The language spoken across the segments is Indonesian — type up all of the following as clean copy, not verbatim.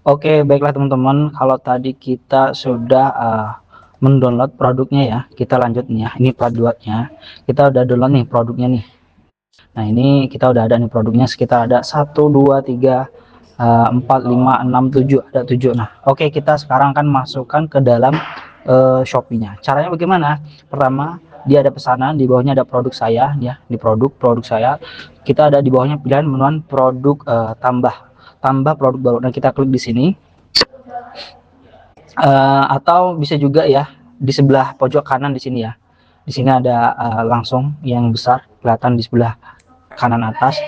Oke, baiklah teman-teman, kalau tadi kita sudah mendownload produknya ya, kita lanjut nih ya. Ini part 2-nya. Kita udah download nih produknya nih. Nah, ini kita udah ada nih produknya, sekitar ada 1, 2, 3, 4, 5, 6, 7, ada 7. Nah, oke, kita sekarang kan masukkan ke dalam Shopee-nya. Caranya bagaimana? Pertama, dia ada pesanan, di bawahnya ada produk saya ya, di produk saya. Kita ada di bawahnya pilihan menuan produk tambah produk baru. Nah, kita klik di sini. Atau bisa juga ya di sebelah pojok kanan di sini ya. Di sini ada langsung yang besar kelihatan di sebelah kanan atas.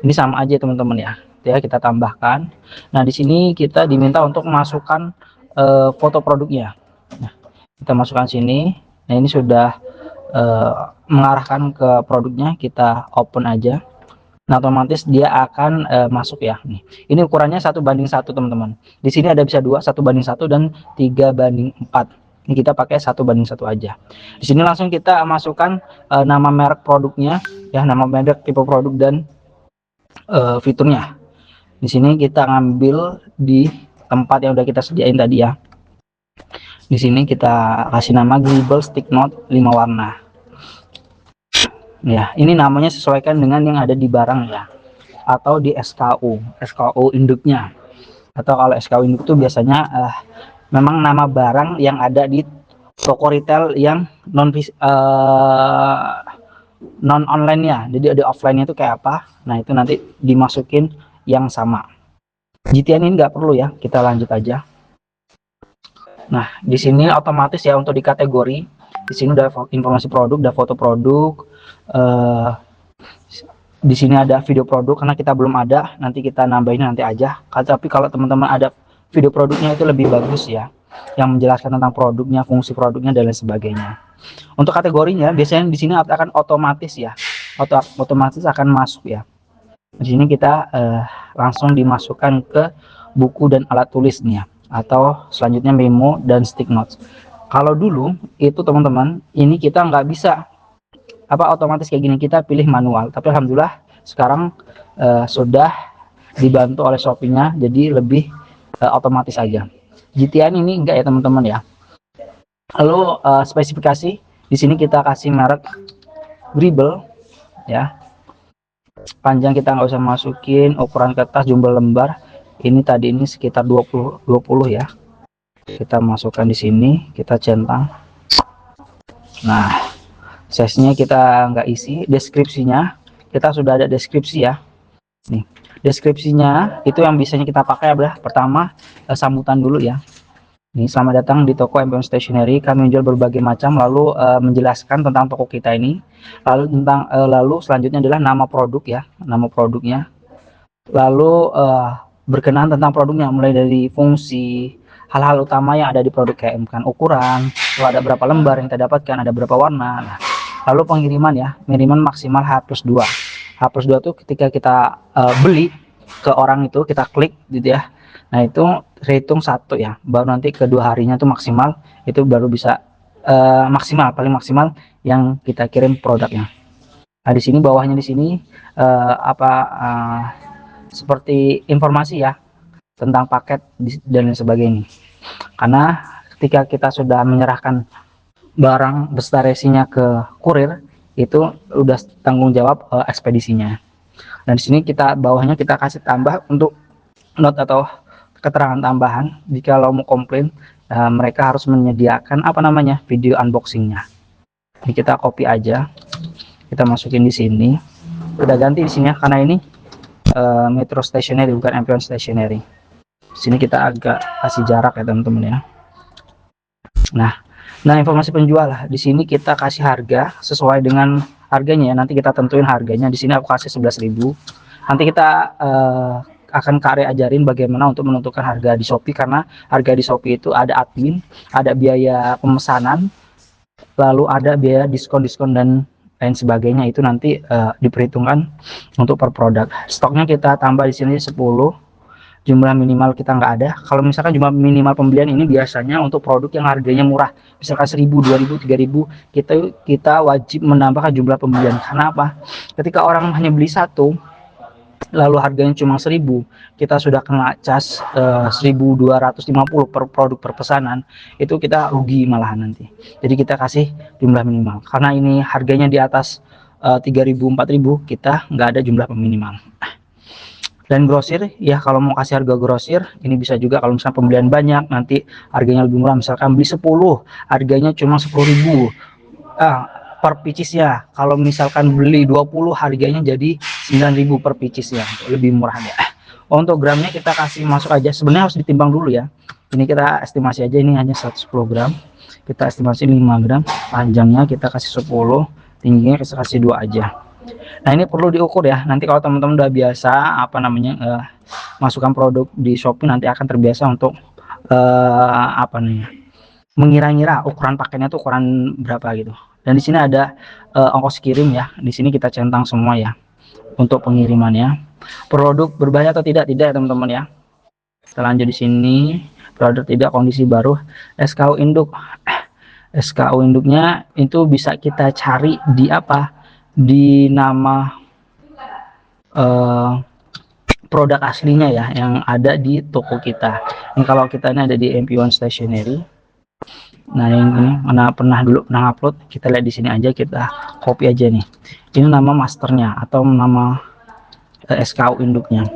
Ini sama aja teman-teman ya. Ya kita tambahkan. Nah di sini kita diminta untuk masukkan foto produknya. Nah, kita masukkan sini. Nah ini sudah mengarahkan ke produknya. Kita open aja. Nah otomatis dia akan masuk ya. Nih ini ukurannya 1:1 teman-teman. Di sini ada bisa 1:1 dan 3:4. Ini kita pakai 1:1 aja. Di sini langsung kita masukkan nama merek produknya ya, nama merek, tipe produk, dan fiturnya. Di sini kita ngambil di tempat yang udah kita sediain tadi ya. Di sini kita kasih nama Gribble Stick Note 5 warna. Ya, ini namanya sesuaikan dengan yang ada di barang ya, atau di SKU induknya. Atau kalau SKU induk itu biasanya memang nama barang yang ada di toko retail yang non online ya. Jadi ada offline-nya itu kayak apa. Nah, itu nanti dimasukin yang sama. GTN ini nggak perlu ya, kita lanjut aja. Nah, di sini otomatis ya untuk di kategori, di sini udah informasi produk, udah foto produk, di sini ada video produk karena kita belum ada, nanti kita nambahin nanti aja. Tapi kalau teman-teman ada video produknya itu lebih bagus ya, yang menjelaskan tentang produknya, fungsi produknya, dan lain sebagainya. Untuk kategorinya biasanya di sini akan otomatis ya, otomatis akan masuk ya. Di sini kita langsung dimasukkan ke buku dan alat tulisnya, atau selanjutnya memo dan stick notes. Kalau dulu itu teman-teman, ini kita nggak bisa otomatis kayak gini, kita pilih manual. Tapi alhamdulillah sekarang sudah dibantu oleh Shopee-nya, jadi lebih otomatis aja. GTN ini enggak ya teman-teman ya. Lalu spesifikasi di sini kita kasih merek Gribble ya. Panjang kita nggak usah masukin, ukuran kertas jumlah lembar ini tadi ini sekitar 20 ya. Kita masukkan di sini, kita centang. Nah, size-nya kita nggak isi. Deskripsinya kita sudah ada deskripsi ya. Nih, deskripsinya itu yang biasanya kita pakai adalah pertama sambutan dulu ya. Nih, selamat datang di toko MPM Stationery. Kami menjual berbagai macam, lalu menjelaskan tentang toko kita ini. Lalu selanjutnya adalah nama produk ya, nama produknya. Lalu berkenaan tentang produknya, mulai dari fungsi, hal-hal utama yang ada di produk, kayak misalkan ukuran, lalu ada berapa lembar yang kita dapatkan, ada berapa warna. Nah, lalu pengiriman ya, pengiriman maksimal H+2. H+2 itu ketika kita beli ke orang itu, kita klik gitu ya. Nah, itu terhitung 1 ya, baru nanti kedua harinya tuh maksimal, itu baru bisa maksimal, paling maksimal yang kita kirim produknya. Nah, di sini bawahnya di sini seperti informasi ya tentang paket dan lain sebagainya. Karena ketika kita sudah menyerahkan barang beserta resinya ke kurir, itu udah tanggung jawab ekspedisinya. Dan di sini kita bawahnya kita kasih tambah untuk note atau keterangan tambahan, jika lo mau komplain mereka harus menyediakan video unboxingnya. Ini kita copy aja, kita masukin di sini. Udah ganti di sini ya, karena ini Metro Stationery bukan MPM Stationery. Sini kita agak kasih jarak ya teman-teman ya. Nah informasi penjual lah. Di sini kita kasih harga sesuai dengan harganya ya. Nanti kita tentuin harganya. Di sini aku kasih 11.000. Nanti kita akan ajarin bagaimana untuk menentukan harga di Shopee, karena harga di Shopee itu ada admin, ada biaya pemesanan, lalu ada biaya diskon dan lain sebagainya. Itu nanti diperhitungkan untuk per produk. Stoknya kita tambah di sini 10. Jumlah minimal kita nggak ada. Kalau misalkan jumlah minimal pembelian ini biasanya untuk produk yang harganya murah, misalkan 1.000, 2.000, 3.000, kita wajib menambahkan jumlah pembelian. Karena apa? Ketika orang hanya beli satu, lalu harganya cuma 1000, kita sudah kena cas 1250 per produk per pesanan, itu kita rugi malahan nanti. Jadi kita kasih jumlah minimal, karena ini harganya di atas 3000 4000, kita nggak ada jumlah minimal. Dan grosir ya, kalau mau kasih harga grosir ini bisa juga. Kalau misalnya pembelian banyak nanti harganya lebih murah, misalkan beli 10 harganya cuma 10.000 per picisnya. Kalau misalkan beli 20 harganya jadi 9.000 per picisnya, lebih murah ya. Untuk gramnya kita kasih masuk aja, sebenarnya harus ditimbang dulu ya. Ini kita estimasi aja, ini hanya 110 gram, kita estimasi 5 gram, panjangnya kita kasih 10, tingginya kita kasih 2 aja. Nah ini perlu diukur ya, nanti kalau teman-teman udah biasa masukkan produk di Shopee, nanti akan terbiasa untuk mengira-ngira ukuran pakainya tuh ukuran berapa gitu. Dan di sini ada ongkos kirim ya, di sini kita centang semua ya untuk pengirimannya. Produk berbahaya atau tidak? Tidak ya teman-teman ya. Kita lanjut di sini, produk tidak, kondisi baru, SKU induk. SKU induknya itu bisa kita cari di di nama produk aslinya ya, yang ada di toko kita. Ini kalau kita ini ada di MP1 Stationery. Nah ini mana pernah upload, kita lihat di sini aja, kita copy aja nih. Ini nama masternya atau nama SKU induknya.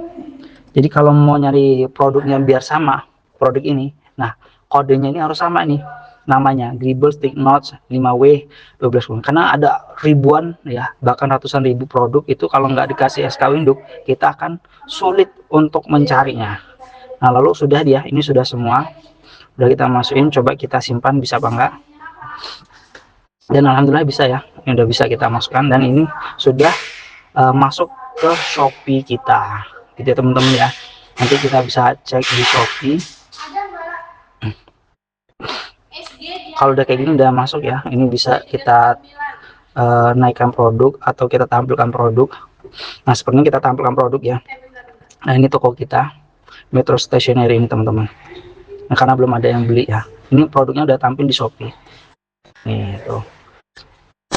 Jadi kalau mau nyari produknya biar sama produk ini, nah kodenya ini harus sama nih, namanya Gribble Stick Notes 5W 12, karena ada ribuan ya, bahkan ratusan ribu produk itu. Kalau nggak dikasih SKU induk, kita akan sulit untuk mencarinya. Nah lalu sudah dia, ini sudah semua udah kita masukin, coba kita simpan bisa apa enggak. Dan alhamdulillah bisa ya, ini udah bisa kita masukkan, dan ini sudah masuk ke Shopee kita gitu ya teman-teman ya. Nanti kita bisa cek di Shopee. Kalau udah kayak gini udah masuk ya, ini bisa kita naikkan produk atau kita tampilkan produk. Nah seperti ini kita tampilkan produk ya. Nah ini toko kita, Metro Stationery ini teman-teman. Nah, karena belum ada yang beli ya, ini produknya udah tampil di Shopee nih tuh.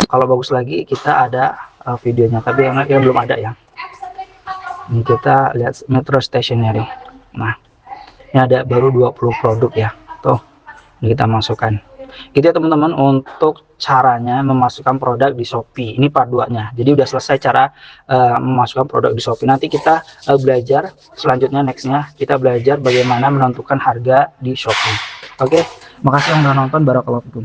Kalau bagus lagi kita ada videonya, tapi yang belum ada ya. Ini kita lihat Metro Stationery. Nah ini ada baru 20 produk ya tuh, ini kita masukkan gitu ya teman-teman. Untuk caranya memasukkan produk di Shopee ini part 2 nya, jadi udah selesai cara memasukkan produk di Shopee. Nanti kita belajar selanjutnya, nextnya kita belajar bagaimana menentukan harga di Shopee. Oke, makasih yang udah nonton, barakallahu fikum.